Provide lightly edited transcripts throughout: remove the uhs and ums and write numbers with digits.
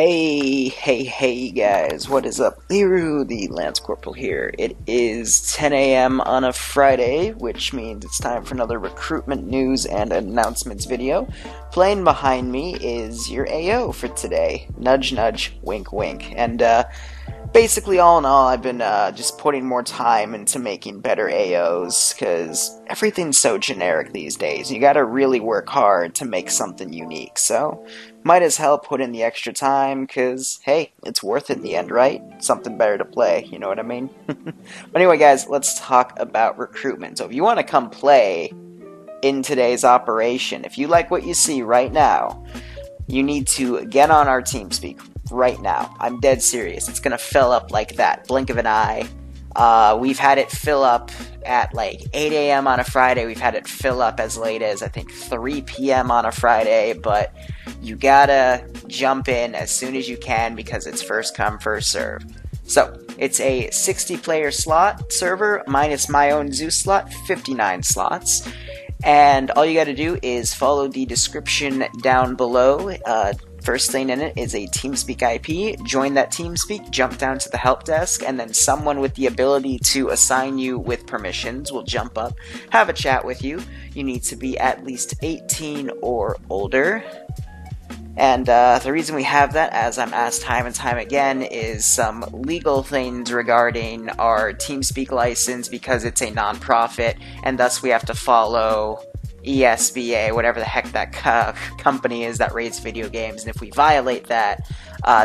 Hey guys, what is up? Liru, the Lance Corporal here. It is 10 a.m. on a Friday, which means it's time for another recruitment news and announcements video. Playing behind me is your AO for today. Nudge nudge, wink wink. And basically all in all, I've been just putting more time into making better AOs, because everything's so generic these days. You gotta really work hard to make something unique, so might as well put in the extra time, because, hey, it's worth it in the end, right? Something better to play, you know what I mean? But anyway, guys, let's talk about recruitment. So if you want to come play in today's operation, if you like what you see right now, you need to get on our TeamSpeak right now. I'm dead serious. It's going to fill up like that, blink of an eye. We've had it fill up at like 8 a.m. on a Friday. We've had it fill up as late as, I think, 3 p.m. on a Friday, but you gotta jump in as soon as you can because it's first come, first serve. So, it's a 60-player slot server minus my own Zeus slot, 59 slots. And all you gotta do is follow the description down below. First thing in it is a TeamSpeak IP. Join that TeamSpeak, jump down to the help desk, and then someone with the ability to assign you with permissions will jump up, have a chat with you. You need to be at least 18 or older. And the reason we have that, as I'm asked time and time again, is some legal things regarding our TeamSpeak license because it's a non-profit, and thus we have to follow ESBA, whatever the heck that company is that rates video games, and if we violate that,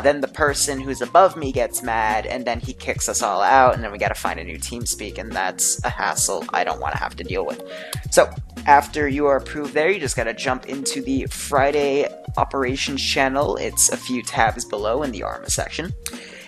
then the person who's above me gets mad, and then he kicks us all out, and then we gotta find a new TeamSpeak, and that's a hassle I don't want to have to deal with. So, after you are approved there, you just gotta jump into the Friday operations channel. It's a few tabs below in the Arma section,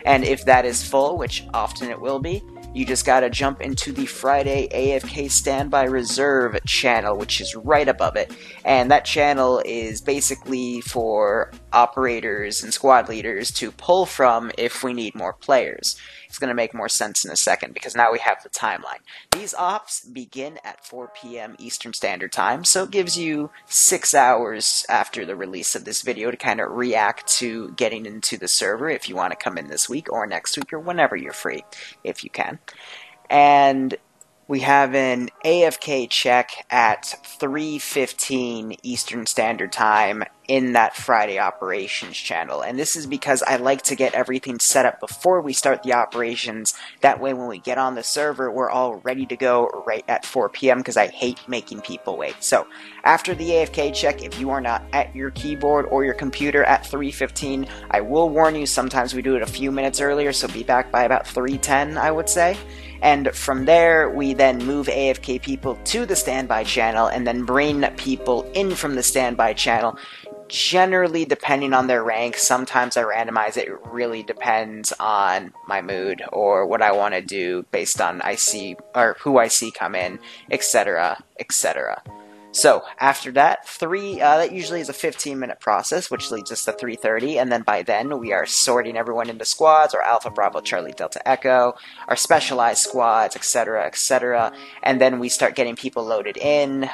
and if that is full, which often it will be, you just gotta jump into the Friday AFK Standby Reserve channel, which is right above it. And that channel is basically for operators and squad leaders to pull from if we need more players. It's gonna make more sense in a second because now we have the timeline. These ops begin at 4 p.m. Eastern Standard Time, so it gives you 6 hours after the release of this video to kind of react to getting into the server if you want to come in this week or next week or whenever you're free, if you can. And we have an AFK check at 3:15 Eastern Standard Time in that Friday operations channel. And this is because I like to get everything set up before we start the operations. That way when we get on the server, we're all ready to go right at 4 p.m. because I hate making people wait. So after the AFK check, if you are not at your keyboard or your computer at 3:15, I will warn you, sometimes we do it a few minutes earlier, so be back by about 3:10, I would say. And from there, we then move AFK people to the standby channel and then bring people in from the standby channel, generally depending on their rank. Sometimes I randomize it. It really depends on my mood or what I want to do based on who I see come in, etc., etc. So, after that, that usually is a 15-minute process, which leads us to 3:30, and then by then, we are sorting everyone into squads, our Alpha, Bravo, Charlie, Delta, Echo, our specialized squads, etc., etc., and then we start getting people loaded in.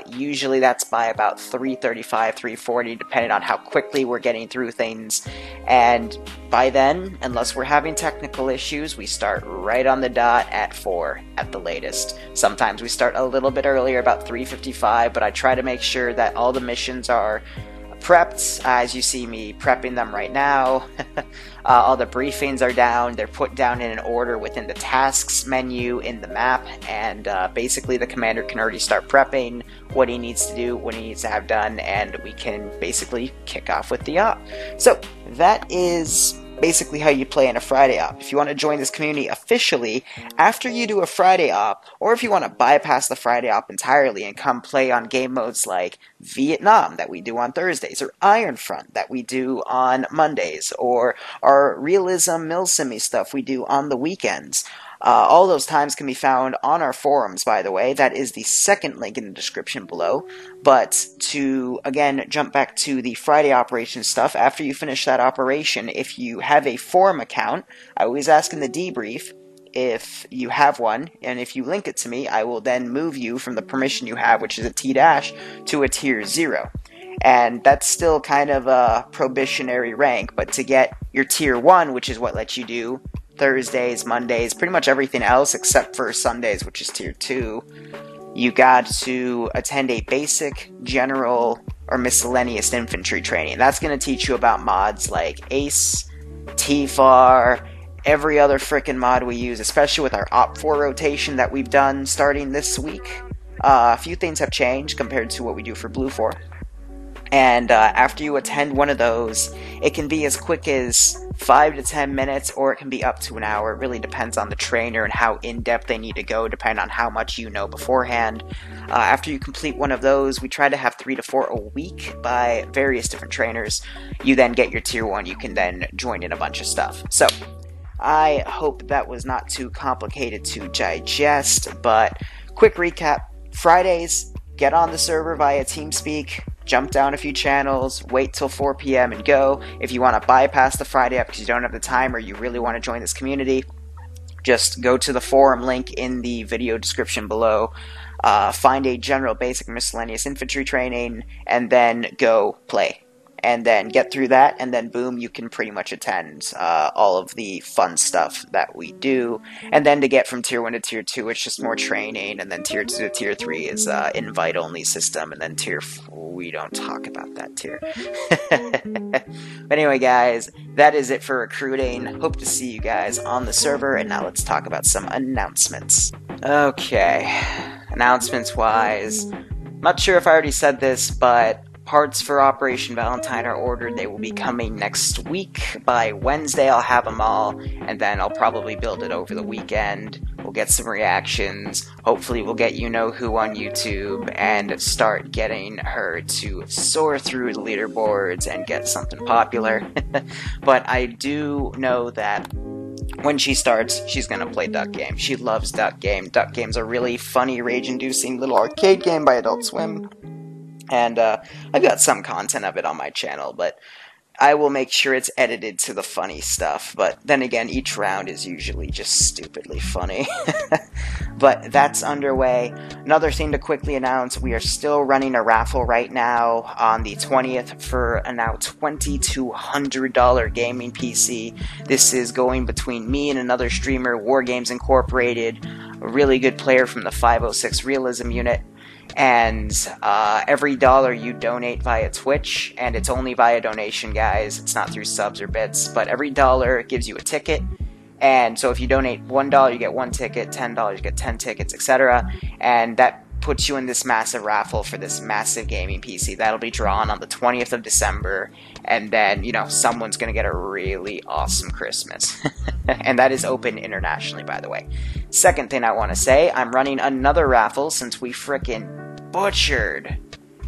Usually that's by about 3:35, 3:40, depending on how quickly we're getting through things, and by then, unless we're having technical issues, we start right on the dot at 4 at the latest. Sometimes we start a little bit earlier, about 3:55, but I try to make sure that all the missions are prepped, as you see me prepping them right now. All the briefings are down, they're put down in an order within the tasks menu in the map, and basically the commander can already start prepping what he needs to do, what he needs to have done, and we can basically kick off with the op. So that is basically how you play in a Friday op. If you want to join this community officially after you do a Friday op, or if you want to bypass the Friday op entirely and come play on game modes like Vietnam that we do on Thursdays, or Iron Front that we do on Mondays, or our Realism Milsimi stuff we do on the weekends. All those times can be found on our forums, by the way. That is the second link in the description below. But to, again, jump back to the Friday operation stuff, after you finish that operation, if you have a forum account, I always ask in the debrief if you have one, and if you link it to me, I will then move you from the permission you have, which is a T-, to a tier 0. And that's still kind of a probationary rank, but to get your tier 1, which is what lets you do Thursdays, Mondays, pretty much everything else except for Sundays, which is tier 2, you got to attend a basic, general, or miscellaneous infantry training. That's going to teach you about mods like Ace, TFAR, every other frickin' mod we use, especially with our Op4 rotation that we've done starting this week. A few things have changed compared to what we do for Blue 4. And after you attend one of those, it can be as quick as 5 to 10 minutes, or it can be up to an hour. It really depends on the trainer and how in-depth they need to go, depending on how much you know beforehand. After you complete one of those, we try to have 3 to 4 a week by various different trainers. You then get your tier 1, you can then join in a bunch of stuff. So, I hope that was not too complicated to digest, but quick recap. Fridays, get on the server via TeamSpeak, jump down a few channels, wait till 4 p.m. and go. If you want to bypass the Friday up because you don't have the time or you really want to join this community, just go to the forum link in the video description below, find a general basic miscellaneous infantry training, and then go play. And then get through that, and then boom, you can pretty much attend all of the fun stuff that we do. And then to get from tier 1 to tier 2, it's just more training, and then tier 2 to tier 3 is invite-only system, and then tier 4, we don't talk about that tier. But anyway, guys, that is it for recruiting. Hope to see you guys on the server, and now let's talk about some announcements. Okay, announcements-wise, not sure if I already said this, but parts for Operation Valentine are ordered. They will be coming next week. By Wednesday, I'll have them all, and then I'll probably build it over the weekend. We'll get some reactions. Hopefully, we'll get You-Know-Who on YouTube and start getting her to soar through the leaderboards and get something popular. But I do know that when she starts, she's gonna play Duck Game. She loves Duck Game. Duck Game's a really funny, rage-inducing little arcade game by Adult Swim. And I've got some content of it on my channel, but I will make sure it's edited to the funny stuff. But then again, each round is usually just stupidly funny. But that's underway. Another thing to quickly announce, we are still running a raffle right now on the 20th for a now $2,200 gaming PC. This is going between me and another streamer, War Games Incorporated, a really good player from the 506 Realism unit. And every dollar you donate via Twitch, and it's only via donation, guys, it's not through subs or bits, but every dollar gives you a ticket. And so if you donate $1, you get 1 ticket, $10, you get 10 tickets, etc. And that puts you in this massive raffle for this massive gaming PC. That'll be drawn on the 20th of December, and then, you know, someone's gonna get a really awesome Christmas. And that is open internationally, by the way. Second thing I want to say, I'm running another raffle since we frickin' butchered,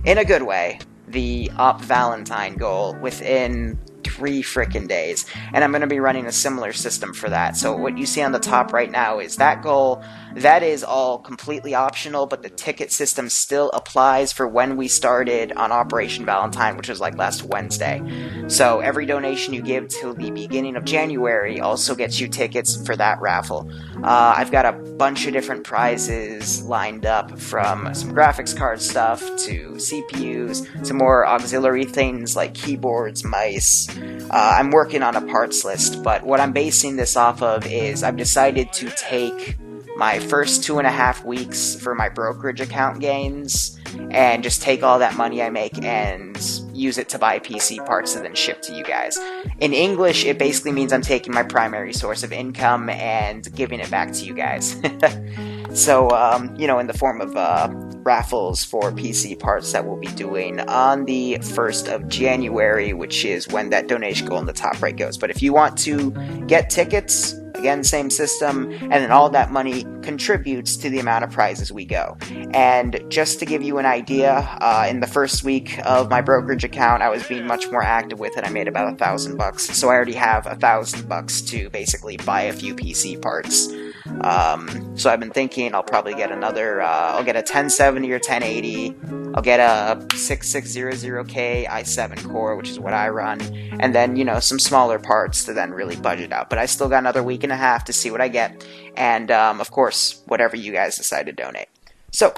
in a good way, the Op Valentine goal within 3 frickin' days, and I'm going to be running a similar system for that. So what you see on the top right now is that goal. That is all completely optional, but the ticket system still applies for when we started on Operation Valentine, which was like last Wednesday. So every donation you give till the beginning of January also gets you tickets for that raffle. I've got a bunch of different prizes lined up, from some graphics card stuff to CPUs to more auxiliary things like keyboards, mice. I'm working on a parts list, but what I'm basing this off of is I've decided to take my first 2.5 weeks for my brokerage account gains and just take all that money I make and use it to buy PC parts and then ship to you guys. In English, it basically means I'm taking my primary source of income and giving it back to you guys. So, you know, in the form of raffles for PC parts that we'll be doing on the 1st of January, which is when that donation goal in the top right goes. But if you want to get tickets, again, same system, and then all that money contributes to the amount of prizes we go. And just to give you an idea, in the first week of my brokerage account, I was being much more active with it. I made about $1,000, so I already have $1,000 to basically buy a few PC parts. So I've been thinking I'll probably get another, I'll get a 1070 or 1080, I'll get a 6600K i7 core, which is what I run, and then, you know, some smaller parts to then really budget out. But I still got another week and a half to see what I get, and, of course, whatever you guys decide to donate. So,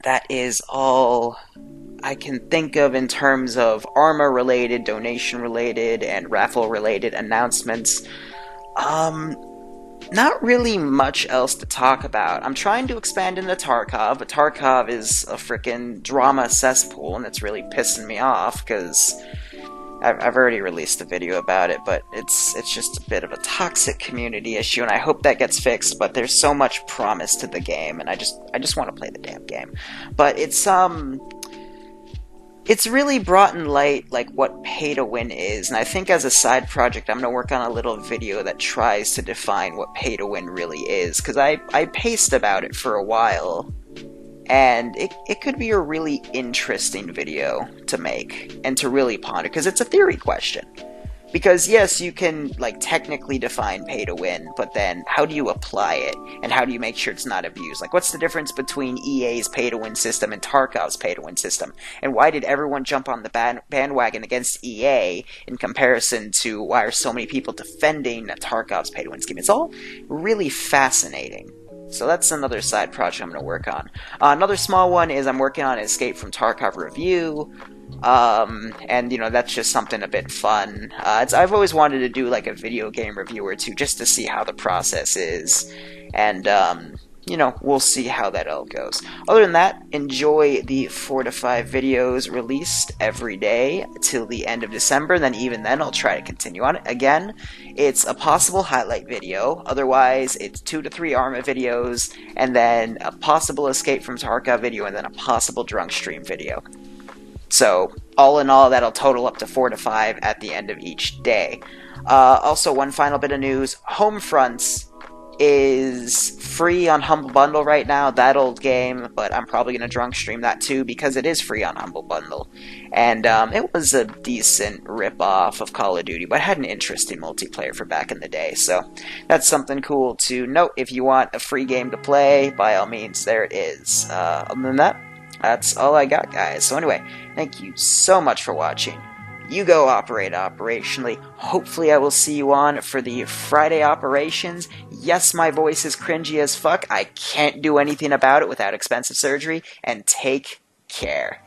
that is all I can think of in terms of Arma related, donation related, and raffle related announcements. Not really much else to talk about. I'm trying to expand into Tarkov, but Tarkov is a freaking drama cesspool, and it's really pissing me off, because I've already released a video about it, but it's just a bit of a toxic community issue, and I hope that gets fixed, but there's so much promise to the game, and I just want to play the damn game. But it's really brought in light, like, what pay-to-win is, and I think as a side project, I'm going to work on a little video that tries to define what pay-to-win really is, because I paced about it for a while, and it could be a really interesting video to make, and to really ponder, because it's a theory question. Because, yes, you can, like, technically define pay-to-win, but then how do you apply it, and how do you make sure it's not abused? Like, what's the difference between EA's pay-to-win system and Tarkov's pay-to-win system? And why did everyone jump on the bandwagon against EA in comparison to why are so many people defending Tarkov's pay-to-win scheme? It's all really fascinating. So that's another side project I'm going to work on. Another small one is I'm working on Escape from Tarkov review. And, you know, that's just something a bit fun. I've always wanted to do, like, a video game review or two just to see how the process is. And, you know, we'll see how that all goes. Other than that, enjoy the 4 to 5 videos released every day till the end of December. Then even then, I'll try to continue on it. Again, it's a possible highlight video. Otherwise, it's 2 to 3 Arma videos, and then a possible Escape from Tarkov video, and then a possible drunk stream video. So, all in all, that'll total up to 4 to 5 at the end of each day. Also, one final bit of news. Homefronts is free on Humble Bundle right now, that old game, but I'm probably going to drunk stream that too, because it is free on Humble Bundle. And it was a decent rip-off of Call of Duty, but had an interesting multiplayer for back in the day, so that's something cool to note. If you want a free game to play, by all means, there it is. Other than that, that's all I got, guys. So anyway, thank you so much for watching. You go operate operationally. Hopefully I will see you on for the Friday operations. Yes, my voice is cringy as fuck. I can't do anything about it without expensive surgery. And take care.